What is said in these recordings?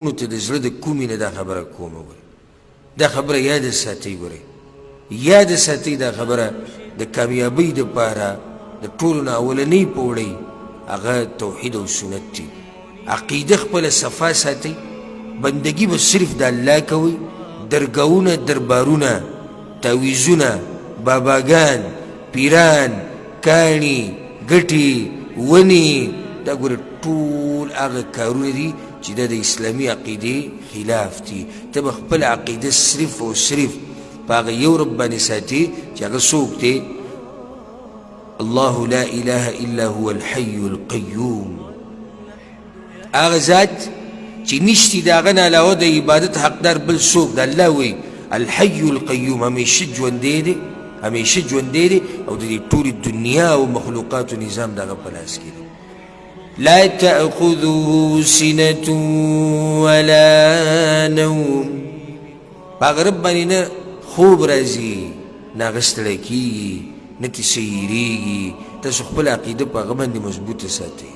نو ته د زړه د کومې نه دا خبره کومه ګورې دا خبره یاد ساتئ ګورې یاد ساتئ دا خبره د کامیابۍ دپاره د ټولو نه اولنۍ پوړۍ هغه توحید او سنت دي عقیده خپله صفا ساتئ بندگی به صرف د الله کوئ درګاهونه دربارونه تعویزونه باباګان پیران کاڼي ګټې ونې دا ګوره ټول هغه کارونه دي چې دا د اسلامي عقیدې خلاف دي ته به خپل عقیده صرف او صرف په هغه یو رب باندې ساتي چې هغه څوک دی الله لا اله الا هو الحي القيوم هغه ذات چې نشتی د هغه نه علاوه د عبادت حقدار بل څوک د الله وی الحي القيوم همیشه ژوندی دی همیشه ژوندی دی او د دې ټولې دنیا او مخلوقاتو نظام د هغه په لاس کې دی لا تأخذه سنة ولا نوم هغه رب باندې نه خوب راځي نه هغه ستړی کېږي نه ترې سیریږي تاسو خپل عقیده په هغه باندې مضبوطه ساتئ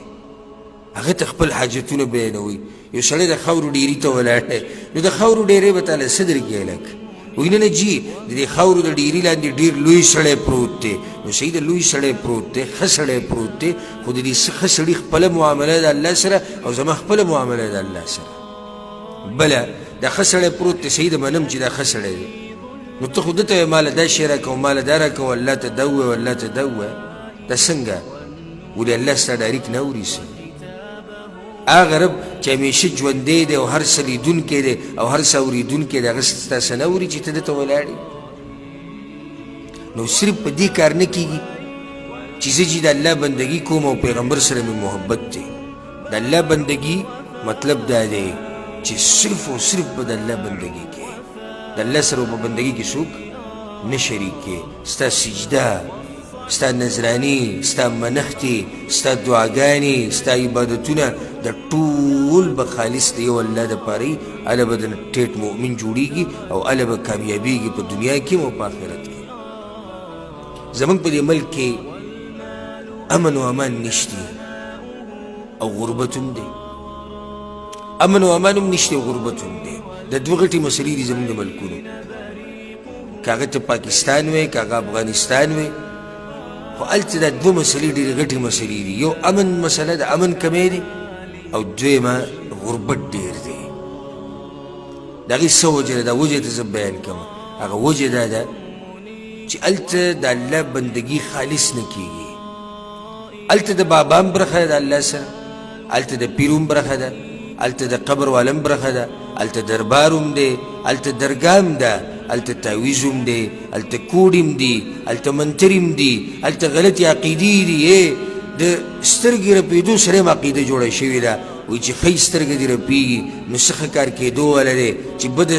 هغه ته خپل حاجتونه بیانوئ یو سړی د خاورو ډیري ته ولاړ دی نو د خاورو ډیری به تاله څه درکړي هلک وایي نه نه جي د دې خاورو د ډیري لاندې ډېر لوی سړی پروت دی نو صحیح د لوی سړی پروت دی ښه سړی پروت دی خو د دې ښه سړي خپله معامله د الله سره او زما خپله معامله د الله سره بله دا ښه سړی پروت دی صحیح د منم چې دا ښه سړی دی نو ته خو ده ته وایې ماله دا شی راکوه ماله دا راکوه الله ته دا ووایه الله ته دا ووایه دا څنګه ولې الله ستا ډایرک نه اوري څه هغه رب چې همیشه ژوندی دی او هر څه لیدونکی دی او هر څه اورېدونکی دی هغه ستا څه نه اوري چې ته دته ولاړ یې نو صرف په دې کار نه کېږي چې زه چې د الله بندګي کوم او پیغمبر سره مې محبت دی د الله بندګي مطلب دا دی چې صرف او صرف به د الله بندګي کې د الله سره په بندګي کې څوک نه شریک کې ستا سجده ستا نظرانی ستا منښتې ستا دعاګانې ستا عبادتونه د ټول به خالص د یو الله دپاره وي هله به د ټیټ مؤمن جوړیږي او هله به کامیابیږي په دنیا کې او په آخرت کې زموږ په دې ملک کې امن و امان نشتی او غربت هم دی امن و امان هم نشتی او غربت هم دی د دوه غټې مسلې دي زموږ د ملکونو که هغه ته پاکستان وی که هغه افغانستان وی خو هلته دا دوه مسلې ډېرې غټې مسلې دي یو امن مسله د امن کمی دی او دویمه غربت ډېر دی د هغې څه وجه ده دا وجه ته زه بیان کوم هغه وجه دا ده چې هلته د الله بندګي خالص نه کېږي هلته د بابا هم برخه ده د الله سره هلته د پیر هم برخه ده هلته د قبر والا هم برخه ده هلته دربار هم دی هلته درګاه هم ده هلته تعویز هم دی هلته کوډ هم دي هلته منتر هم دي هلته غلطې عقیدې دي د سترګې رپېدو سره هم عقیده جوړه شوې ده وایي چې ښی سترګه دې رپېږي نو ښه ښه کار کېدو والا دی چې بد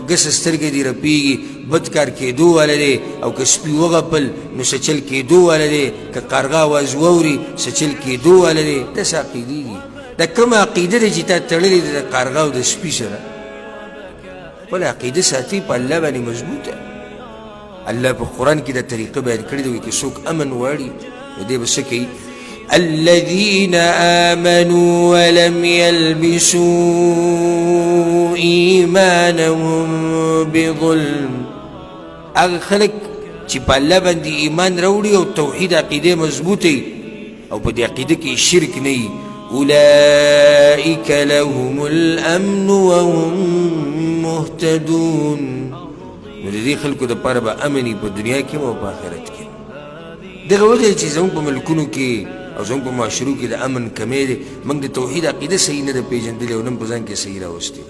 ګسه سترګه دې رپېږي بد کار کېدو والا دی او که سپي وغپل نو څه چل کېدو والا دی که کارغه اواز واوري څه چل کېدو والا دی داسې عقیدې دي دا کومه عقیده ده چې تا تړلې ده د کارغه او د سپي سره خپله عقیده ساتي په الله باندې مضبوطه الله په قرآن کې دا طریقه بیان کړې ده وایي که څوک امن غواړي نو دی به څه کوي الذين آمنوا ولم يلبسوا إيمانهم بظلم هغه خلک چې په الله باندې ایمان راوړي او توحید عقیده مضبوطه او په دې عقیده کې شرک نه وي أولئك لهم الأمن وهم مهتدون نو د دې خلکو دپاره به امن وي په دنیا کې او په آخرت کې دغه وجه چې زموږ په ملکونو کې او زموږ په معاشرو کې د امن کمی دی موږ د توحید عقیده صحیح نه ده پېژندلې او نن په ځان کې صحیح راوستې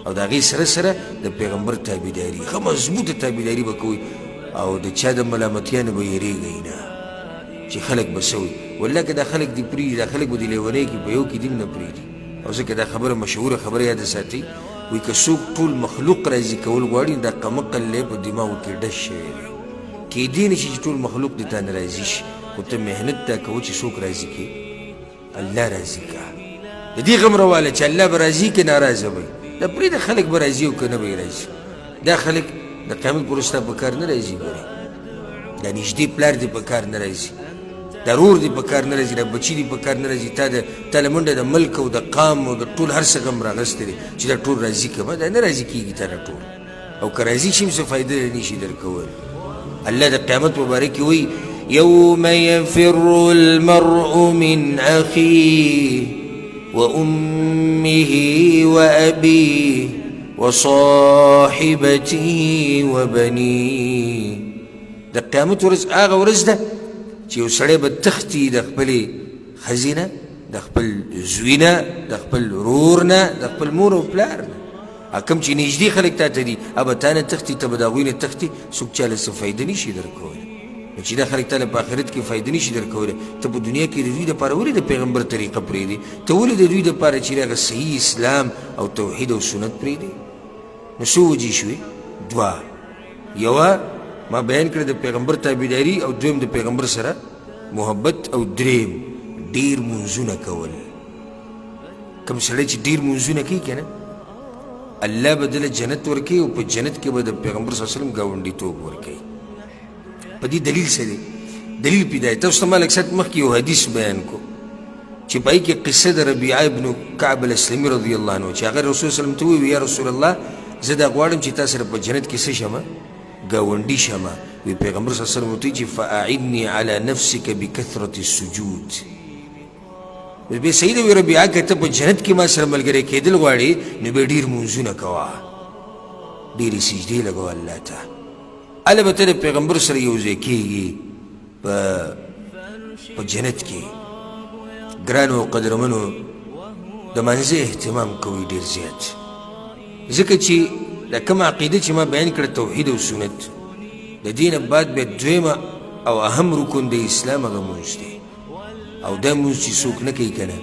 او د هغې سره سره د پیغمبر تابعداري ښه مضبوطه تابعداري به کوئ او د چا د ملامتیا نه به یېرېږئ نه چې خلک به څه وایي والله که دا خلک دې پرېږدي دا خلک به دې لیونۍ کړي په یو کې دین نه پرېږدي او ځکه دا خبره مشهوره خبره یاده ساتئ وایي که څوک ټول مخلوق راضي کول غواړي دا کمقل دی په دماغو کې ډش شوی دی کېدی نه شي چې ټول مخلوق دې تا نه راضي شي خو ته محنت دا کوه چې څوک راضي کړي الله راضي کړه د دې غم رواله چې الله به راضي که ناراضه وي دا پرېږده خلک به راضي او که نه به یې راضي دا خلک د قیامت پر وروسته په کار نه راځي ګورې دا نږدې پلار دې په کار نه راځي دا رور دې په کار نه راځي، دا بچي دې په کار نه راځي، تا له منډه د ملک او د قام او د ټول هر څه غم راغستی دی چې دا ټول راضي کړه. دا نه راضي کېږي تا دا ټول، او که راضي شي څه فایده نه شي درکول. الله د قیامت مبارک کې وایي یوم یفر المرء من اخیه وامه وابیه وصاحبته وبنیه. د قیامت ورځ هغه ورځ ده چې یو سړی به تښتي د خپلې ښځې نه، د خپل زوی نه، د خپل ورور نه، د خپل مور او پلار نه. کوم چې نږدې خلک تا ته دي هغه تا نه تښتي، ته به د هغوی نه تښتي، څوک چاله څه فایده نه شي درکولی. نو چې دا خلک تاله په آخرت کې فایده نه شي درکولی، ته په دنیا کې د دوی دپاره ولې د پیغمبر طریقه پرېږدې؟ ته ولې د دوی دپاره چې هغه صحیح اسلام او توحید او سنت پرېږدې؟ نو څو وجې شوې؟ دوه. یوه ما بیان کړه د پیغمبر تابعداري، او دویم د پیغمبر سره محبت، او دریم ډېر مونځونه کول. کوم سړی چې ډېر مونځونه کوي که نه، الله به دله جنت ورکوي، او په جنت کې به د پیغمبر صلی الله علیه وسلم ګاونډیتوب ورکوي. په دې دلیل څه دی؟ دلیل پیدا دی. تاسو ته ما لږ ساعت مخکې یو حدیث بیان کو چې په هغې کې قصه د ربیعه ابن کعب الاسلمي رضی الله عنه چې هغه رسول صلی الله علیه وسلم ته وویل یا رسول الله زه دا غواړم چې تا سره په جنت کې څه شمه؟ ګاونډي شمه. وی پیغمبر صلی الله علیه وسلم ورته وایي چې فاعنی علی نفسک بکثرة السجود. بیا صحیح ده وی ربیعه که ته په جنت کې ما سره ملګری کېدل غواړې نو بیا ډېر مونځونه کوه، ډېرې سجدې لګوه الله ته. هله به ته د پیغمبر سره یو ځای کېږي په جنت کې. ګرانو او قدرمنو د منځه اهتمام کوئ ډېر زیات، ځکه چې دا کومه عقیده چې ما بیان کړه توحید او سنت، د دې نه بعد بیا دویمه او اهم رکن د اسلام هغه مونځ دی. او دا مونځ چې څوک نه کوي که نه،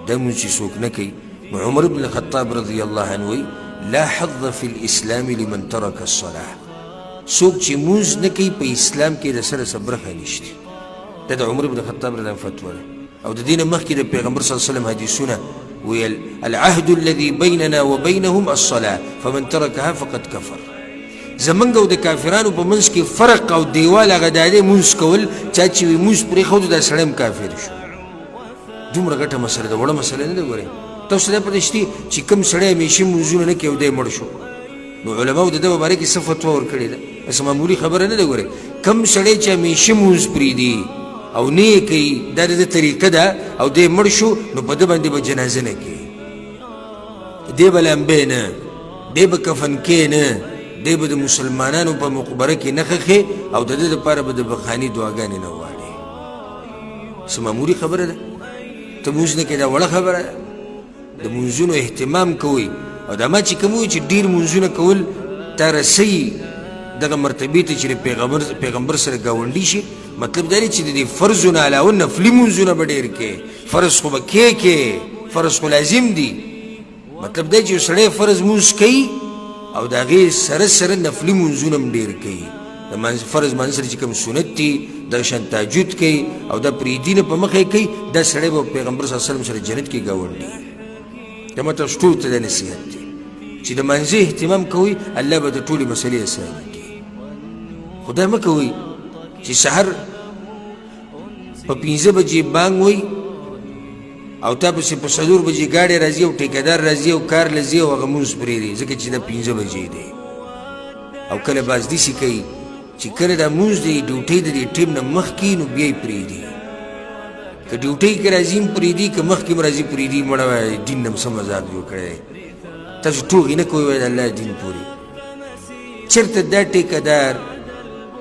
دا مونځ چې څوک نه کوي، نو عمر بن الخطاب رضی الله عنه وایي لا حظ فی الاسلام لمن ترک الصلاة. څوک چې مونځ نه کوي په اسلام کې د سره څه برخه نشته. دا د عمر بن الخطاب رضی الله عنه فتوا ده. او د دې نه مخکې د پیغمبر صلی الله علیه وسلم حدیثونه ویل العهد الذي بيننا وبينهم الصلاة فمن تركها فقد كفر. زمونږ او د کافرانو په منځ کې فرق او دیوال هغه دا دی مونځ کول. چا چې وي مونځ پرېښود دا سړی هم کافر شو. دومره ګټه مسله ده، وړه مسله نه ده. ګورئ تاسو ته دا پته شته چې کوم سړی همیشه مونځونه نه کوي او دی مړ شو، نو علماو د ده په باره کې څه فتوا ورکړې ده؟ داسې معمولي خبره نه ده. ګورئ کوم سړی چې همیشه مونځ پرېږدي او نه یې کوي، دا د ده طریقه ده، او دی مړ شو نو په ده باندې به جنازه نه کوي، دی به لمبې نه، دی به کفنکې نه، دی به د مسلمانانو په مقبره کې نه خښې، او د ده دپاره به د بخاني دعاګانې نه غواړي. څه معمولي خبره ده؟ ته مونځ نه کوې، دا وړه خبره ده. د مونځونو اهتمام کوئ. او دا ما چې کوم وایي چې ډېر مونځونه کول تا رسوي دغه مرتبې ته چې د پیغمبر سره ګاونډي شي، مطلب دا دی چې د دې فرضو نه علاوه نفلي مونځونه به ډېر کې. فرض خو به کې فرض خو لازم دي. مطلب دا چې یو سړی فرض مونځ کوي او د هغې سره سره نفلي مونځونه هم ډېر کوي. د فرض مانځ سره چې کوم سنت دي دغه شان تهجد کوي او دا پرېږدي نه په مخه کوي، دا سړی به پیغمبر صلی الله علیه وسلم سره جنت کې ګاونډي. دا ما تاسو ټولو ته دا نصیحت دی چې د مانځه اهتمام کوئ، الله به د ټولې مسلې اسانه کړي. خو دا مه کوئ چې سحر په 5 بجې بانګ وایي او تا پسې په 4 بجې ګاډی راځي او ټیکهدار راځي او کار له ځي او هغه مونځ پرېږدي ځکه چې دا 5 بجې دی. او کله بعض داسې کوي چې کله دا مونځ دی ډیوټۍ د دې ټیم نه مخکې نو بیا یې پرېږدي. که ډیوټۍ کې راځي هم پرېږدي، که مخکې هم راځي پرېږدي. مړه وایي دین نه هم څه مذاق جوړ کړی دی. تاسو ټوغې نه کوئ وایي د الله دین پورې. چېرته دا ټیکهدار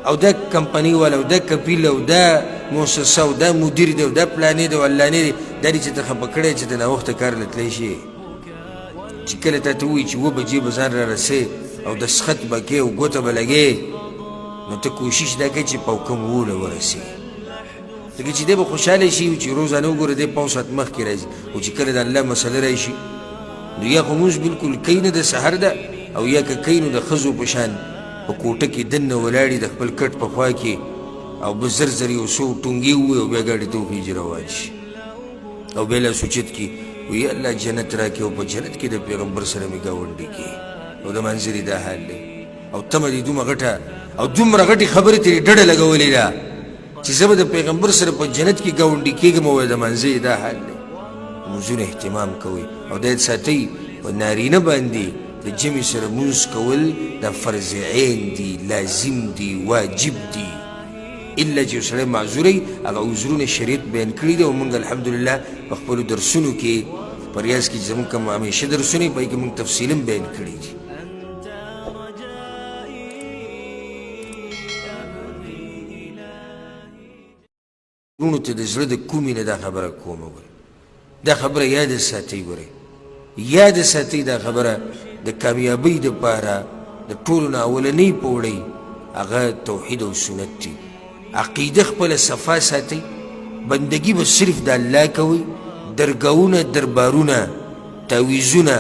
او دا کمپنۍ والا او دا کپیل او دا مؤسسه او دا مدیر دی او دا پلانې دی او علانې دی، دا دی چې ته خفه کړی چې د ناوخته کار له تلی شي. چې کله تا ته ووایي چې 7 بجې به ځان را رسې او دستخط به کې او ګوته به لګې، نو ته کوشش دا کوې چې پوکم 7 ورسې، ځکه چې دی به خوشحاله شي چې روزانه وګوره دی 5 ساعت مخکې راځي. او چې کله د الله مسله راشي نو یا خو مونځ بلکل کوي نه د سحر ده، او یا که کوي نو د ښځو په شان په کوټه کې دننه ولاړي د خپل کټ په خوا کې او به زر زر یو څو ټونګې ووایي او بیا ګاډي ته وخېجي روان شي او بیا لاس اوچت کړي وایي الله جنت راکړي او په جنت کې د پیغمبر سره مې ګاونډي کړي. او د منظرې دا حال دی. او تمه دې دومره غټه او دومره غټې خبرې ترې ډډه لګولې ده چې زه به د پیغمبر سره په جنت کې ګاونډي کېږم او د منځه دا حال دی لمونځونه اهتمام کوئ او دا یې ساتئ په نارینه باندې د جمع سره مونځ کول دا فرض عین دي لازم دي واجب دي الا چې یو سړی معذوری هغه عذرونه شریعت بیان کړي دي او موږ الحمدلله په خپلو درسونو کې په ریاض کې چې زموږ کوم همیشه درسونه په هغې کې موږ تفصیلا بیان کړي دي وروڼو ته د زړه د کومې نه دا خبره کوم وګورئ دا خبره یاد ساتئ ګورئ یاد ساتئ دا خبره د کامیابۍ دپاره د ټولو نه اولنۍ پوړۍ هغه توحید او سنت دي عقیده خپله صفا ساتئ بندگی به صرف د الله کوئ درګاهونه دربارونه تعویزونه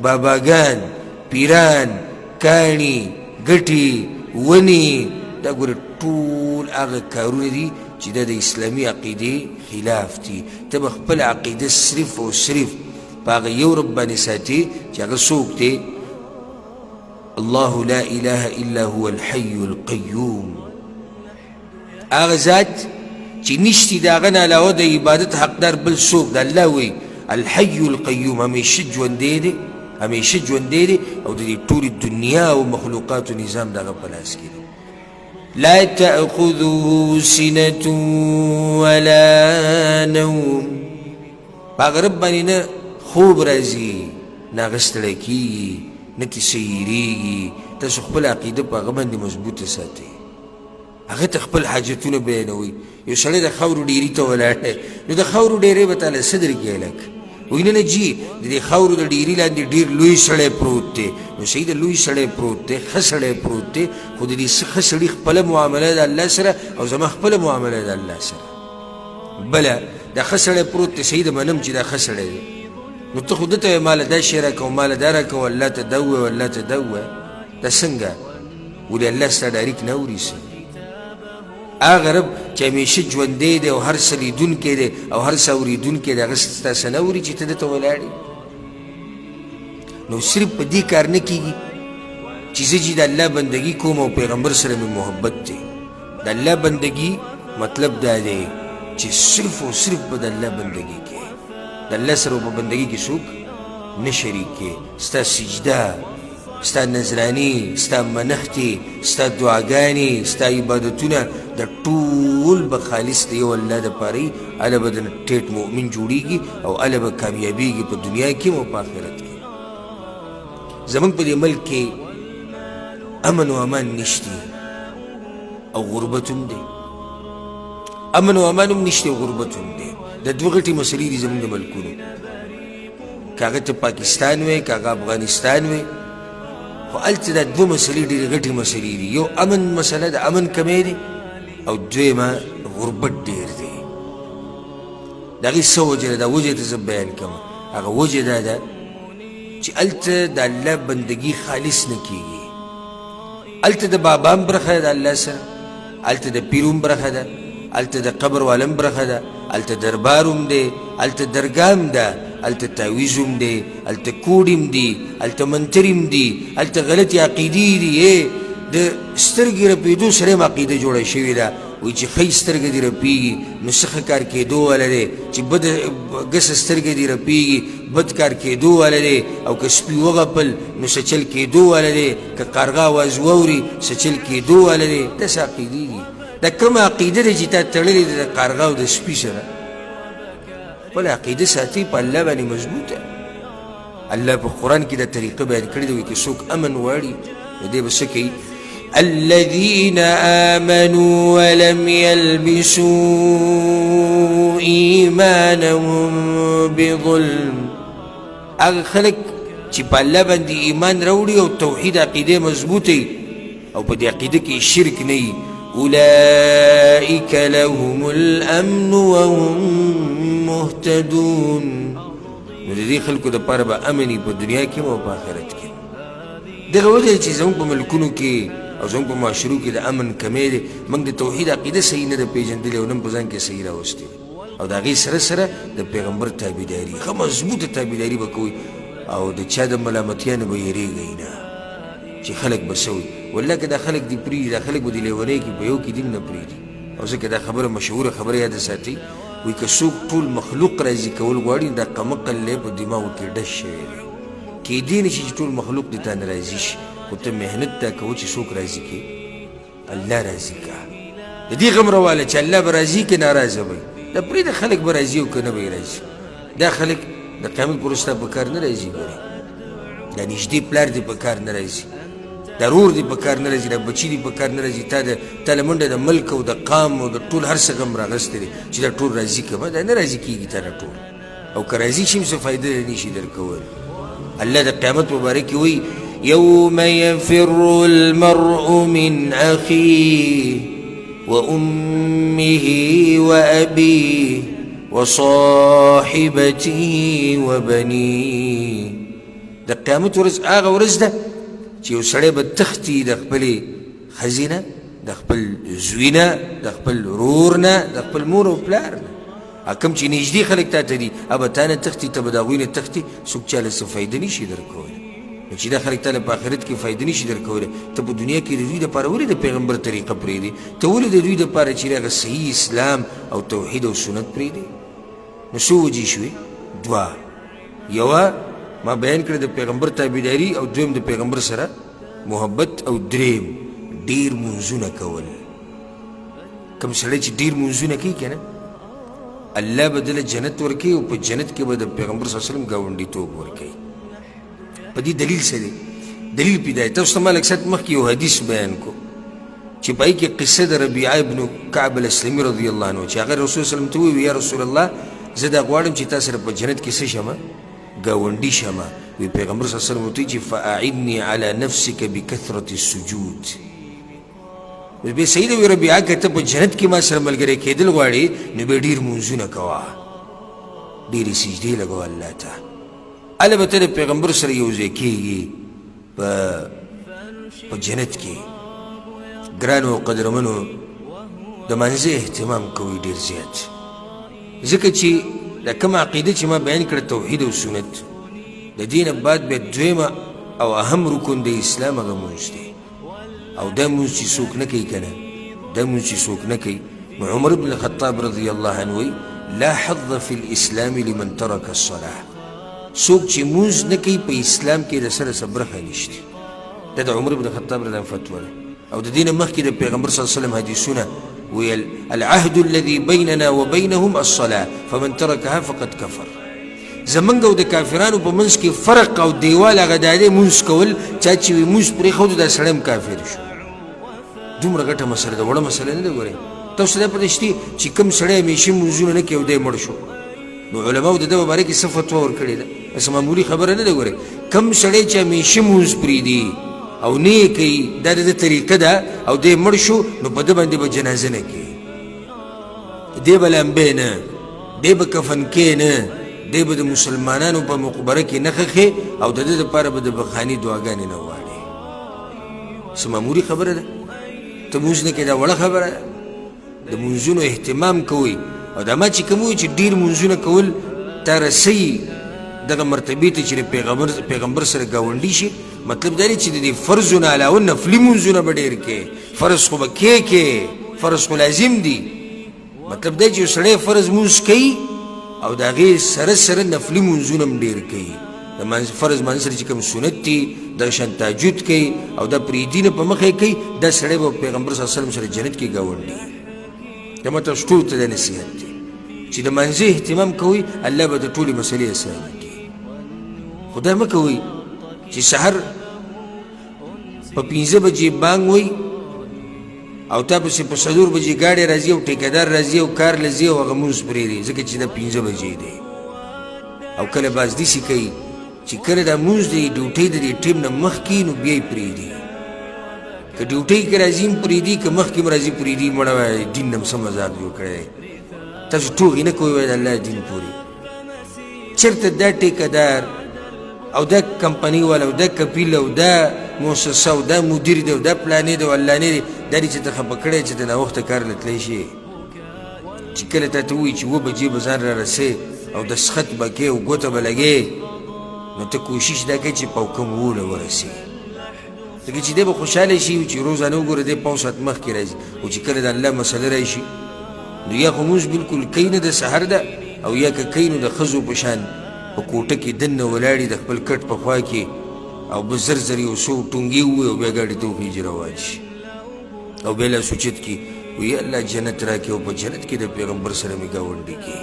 باباګان پیران کاڼي ګټې ونې دا ګوره ټول هغه کارونه دي چې دا د اسلامي عقیدې خلاف دي ته به خپله عقیده صرف او صرف په هغه یو رب باندې ساتې چې هغه څوک دی الله لا اله الا هو الحي القيوم هغه ذات چې نشتی د هغه نه علاوه د عبادت حقدار بل څوک د الله وی الحي القيوم همیشه ژوندی دی همیشه ژوندی دی او د دې ټولې دنیا او مخلوقاتو نظام د هغه په لاس کې دی لا تأخذه سنة ولا نوم هغه رب باندې نه خوب راځي نه هغه ستړی کېږي نه ترې سیریږي تاسو خپل عقیده په هغه باندې مضبوطه ساتئ هغه ته خپل حاجتونه بیانوئ یو سړی د خاورو ډیري ته ولاړ دی نو د خاورو ډیری به تاله څه درکړي هلک وایي نه نه جي د دې خاورو د ډیري لاندې ډېر لوی سړی پروت دی نو صحیح د لوی سړی پروت دی ښه سړی پروت دی خو د دې ښه سړي خپله معامله د الله سره او زما خپله معامله د الله سره بله دا ښه سړی پروت دی صحیح د منم چې دا ښه سړی دی نو ته خو ده ته وایې ماله دا شی راکوه ماله دا راکوه الله ته دا ووایه الله ته دا ووایه دا څنګه ولې الله ستا ډایرکټ نه اوري څه هغه رب چې همیشه ژوندی دی او هر څه لیدونکی دی او هر څه اورېدونکی دی هغه ستا څه نه اوري چې ته ده ته ولاړ نو صرف په دې کار نه کېږي چې زه چې د الله بندګي کوم او پیغمبر سره مې محبت دی د الله بندګي مطلب دا دی چې صرف او صرف به د الله بندګي کې د الله سره په بندګي کې څوک نه شریک کې ستا سجده ستا نظرانی ستا منښتې ستا دعاګانې ستا عبادتونه د ټول به خالص د یو الله دپاره وي هله به د ټیټ مؤمن جوړېږي او هله به کامیابېږي په دنیا کې او په آخرت کې زموږ په دې ملک کې امن و امان نشتی او غربت هم دی امن و امان هم نشتی او غربت هم دی د دوه غټې مسلې دي زموږ د ملکونو که هغه ته پاکستان وی که هغه افغانستان وی خو هلته دا دوه مسلې ډېرې غټې مسلې دي یو امن مسله د امن کمی دی او دویمه غربت ډېر دی د هغې څه وجه ده دا وجه ته زه بیان کوم هغه وجه دا ده چې هلته د الله بندګي خالص نه کېږي هلته د بابا هم برخه ده د الله سره هلته د پیر هم برخه ده هلته د قبر والا هم برخه ده هلته دربار هم دی هلته درګاه هم ده هلته تعویز هم دی هلته کوډ هم دي هلته منتر هم دي هلته غلطې عقیدې دي د سترګې رپېدو سره هم عقیده جوړه شوې ده وایي چې ښی سترګه دې رپېږي نو څه ښه کار کېدو والا دی چې بده ګسه سترګه دې رپېږي بد کار کېدو والا دی او که سپي وغپل نو څه چل کېدو والا دی که کارغه اواز واوري څه چل کېدو والا دی داسې عقیدې دي دا کومه عقیده دی چې تا تړلې ده د کارغه او د سپي سره خپل عقیده ساتي په الله باندې مضبوطه الله په قرآن کې دا طریقه بیان کړې ده وایي که څوک امن غواړي نو دی به څه کوي الذين آمنوا ولم يلبسوا إيمانهم بظلم هغه خلک چې په الله باندې ایمان راوړي او توحید عقیده مضبوطه او په دې عقیده کې شرک نه وي أولئك لهم الأمن وهم مهتدون نو د دې خلکو دپاره به امن په دنیا کې او په آخرت کې دغه وجه چې زموږ په ملکونو کې او زموږ په معاشرو کې د امن کمی دی موږ د توحید عقیده صحیح نه ده پېژندلې او نن په ځان کې صحیح راوستې او د هغې سره سره د پیغمبر تابعداري ښه مضبوطه تابعداري به کوئ او د چا د ملامتیا نه به یېرېږئ نه چې خلک به څه وي والله که دا خلک دې پرېږدي دا خلک به دې لیونۍ کړي په یو کې دین نه پرېږدي او ځکه دا خبره مشهوره خبره یاد ساتي وایي که څوک ټول مخلوق راضي کول غواړي دا کمقل دی په دماغو کې ډش شوی دی کیدی نه شي چې ټول مخلوق د تا نه راضي شي خو ته محنت دا کوه چې څوک راضي کړي الله راضي کړه د دې غم رواله چې الله به راضي کې ناراضه وي دا پرېږده خلک به راضي او که نه به یې راضي دا خلک د قیامت پر ورځ ستا په کار نه راځي ګورې دا نږدې پلار دې په کار نه راځي دا رور دې په کار نه راځي دا بچي دې په کار نه راځي تا له منډه د ملک او د قام او د ټول هر څه غم راغستی دی چې دا ټول راضي کړه دا نه راضي کېږي تا نه ټول او که راضي شي څه فایده نه شي درکول الله د قیامت مبارک کې وایي یوم یفر المرء من اخیه وامه وابیه وصاحبته وبنيه د قیامت ورځ هغه ورځ ده چې یو سړی به تښتي د خپلې ښځې نه د خپل زوی نه د خپل ورور نه د خپل مور او پلار نه کوم چې نږدې خلک تا ته دي هغه به تا نه تښتي ته به د هغوی نه تښتي څوک چاله څه فایده نه شي درکولی نو چې دا خلک تاله په آخرت کې فایده نه شي درکولی ته په دنیا کې د دوی دپاره ولې د پیغمبر طریقه پرېږدې ته ولې د دوی دپاره چې هغه صحیح اسلام او توحید او سنت پرېږدې نو څو وجې شوې دوه یوه ما بیان کړی د پیغمبر تابعداري او دویم د پیغمبر سره محبت او دریم ډېر مونځونه کول کوم سړی چې ډېر مونځونه کوي که نه الله به دله جنت ورکوي او په جنت کې به د پیغمبر صلی الله علیه وسلم ګاونډیتوب ورکوي په دې دلیل څه دی دلیل پیدا دی تاسو ته ما لږ ساعت مخکې یو حدیث بیان کو چې په هغې کې قصه د ربیعه ابن کعب الاسلمي رضی الله عنه چې هغه رسول صلی الله ته وویل یا رسول الله زه دا غواړم چې تا سره په جنت کې څه شمه ګاونډي شمه وی پیغمبر صلی الله علیه وسلم ورته چې فاعنی علی نفسک بکثرة السجود بیا صحیح دی وی ربیعه که ته په جنت کې ما سره ملګری کېدل غواړې نو بیا ډېر مونځونه کوه ډېرې سجدې لګوه الله ته هله به ته د پیغمبر سره یو ځای کېږي په جنت کې ګرانو او قدرمنو د منځه اهتمام کوئ ډېر زیات ځکه چې دا کومه عقیده چې ما بیان کړه توحید او سنت د دې نه بعد بیا دویمه او اهم رکن د اسلام هغه مونځ دی او دا مونځ چې څوک نه کوي که نه دا مونځ چې څوک نه کوي نو عمر بن الخطاب رضی الله عنه وایي لا حظ فی الاسلام لمن ترک الصلاة څوک چې مونځ نه کوي په اسلام کې د سره څه برخه نشته دا د عمر بن الخطاب رضی فتوا ده او د دې نه مخکې د پیغمبر صلی الله علیه وسلم حدیثونه ویل العهد الذي بيننا وبينهم الصلاة فمن تركها فقد كفر زمونږ او د کافرانو په منځ کې فرق او دیوال هغه دا دی مونځ کول چا چې وي مونځ پرېښود دا سړی هم کافر شو دومره ګټه مسله ده وړه مسله نه ده ګورئ تاسو دا پته شتي چې کوم سړی همیشه مونځونه نه کوي او دی مړ شو نو علماو د ده په باره کې څه فتوا ورکړې ده داسې معمولي خبره نه ده ګورئ کوم سړی چې همیشه مونځ پرېږدي او نه یې کوي دا د ده طریقه ده او دی مړ شو نو په ده باندې به جنازه نه کوي دی به لمبې نه دی به کفن کې نه دی به د مسلمانانو په مقبره کې نه خښې او د ده دپاره به د بخاني دعاګانې نه غواړي څه معمولي خبره ده ته مونځ نه کوې دا وړه خبره ده د مونځونو اهتمام کوئ او دا ما چې کوم وایي چې ډېر مونځونه کول تا رسوي دغه مرتبې ته چې د پیغمبر سره ګاونډي شي مطلب دا دی چې د دې فرضونه علاوه نفلي مونځونه به ډېر کې فرض خو به کې فرض خو لازم دي مطلب دا چې یو سړی فرض مونځ کوي او د هغې سره سره نفلي مونځونه هم ډېر کوي د فرض مانځ سره چې کوم سنت دي د شان تهجد کوي او دا پرېږدي نه په مخه کوي دا سړی به پیغمبر صلی الله علیه وسلم سره جنت کې ګاونډي دا ماته ټولو ته دا نصیحت دی چې د منځه اهتمام کوئ الله به د ټولې مسلې اسانه کړي خو دا مه کوئ چې سحر په 5 بجې بانګ وایي او تا پسې په 4 بجې ګاډی راځي او ټیکهدار راځي او کار له ځي او هغه مونځ پرېږدي ځکه چې دا 5 بجې دی او کله بعض داسې کوي چې کله دا مونځ دی ډیوټۍ د دې ټیم نه مخکې نو بیا یې پرېږدي که ډیوټۍ کې راځي هم پرېږدي که مخکې هم راځي پرېږدي مړه وایي دین نه هم څه مذاق جوړ کړی دی تاسو ټوغې نه کوئ وایي د الله دین پورې چېرته دا ټیکهدار او دا کمپنی والا او دا کپیل او دا مؤسسه او دا مدیر دی او دا پلانې دی او علانې دی دا دی چې ته خفه کړی چې د ناوخته کار له تلی شي چې کله تا ته ووایي چې 7 بجې به ځان را رسې او د سخت به کې او ګوته به لګې نو ته کوشش دا کوې چې په کوم 7 ورسې د ځکه چې دی به خوشحاله شي چې روزانه وګوره دی 5 ساعت مخکې راځي او چې کله د الله مسله راشي نو یا خو مونځ بلکل کوي نه د سحر ده او یا که کوي نو د ښځو په شان په کوټه کې دننه ولاړي د خپل کټ په خوا کې او به زر زر یو څو ټونګې ووایي او بیا ګاډي ته وخیجي روان شي او بیا لاس اوچت کړي وایي الله جنت راکړي او په جنت کې د پیغمبر سره مې ګاونډي کړي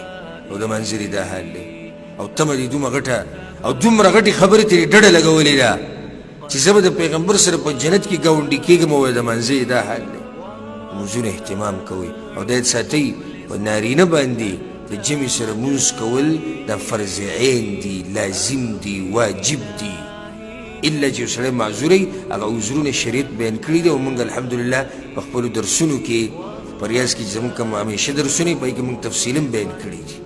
او د منظرې دا حال دی او تمه دې دومره غټه او دومره غټې خبرې ترې ډډه لګولې ده چې زه به د پیغمبر سره په جنت کې ګاونډي کېږم او د منظرې دا حال دی لمونځونه اهتمام کوئ او دا ساتئ په نارینه باندې د جمع سره مونځ کول دا فرض عین دي لازم دي واجب دي الا چې سړی معذوری هغه عذرونه شریعت بیان کړي دي او موږ الحمدلله په خپلو درسونو کې په ریاض کې زموږ کوم همیشه درسونه پای کې موږ تفصیلا بیان کړي دي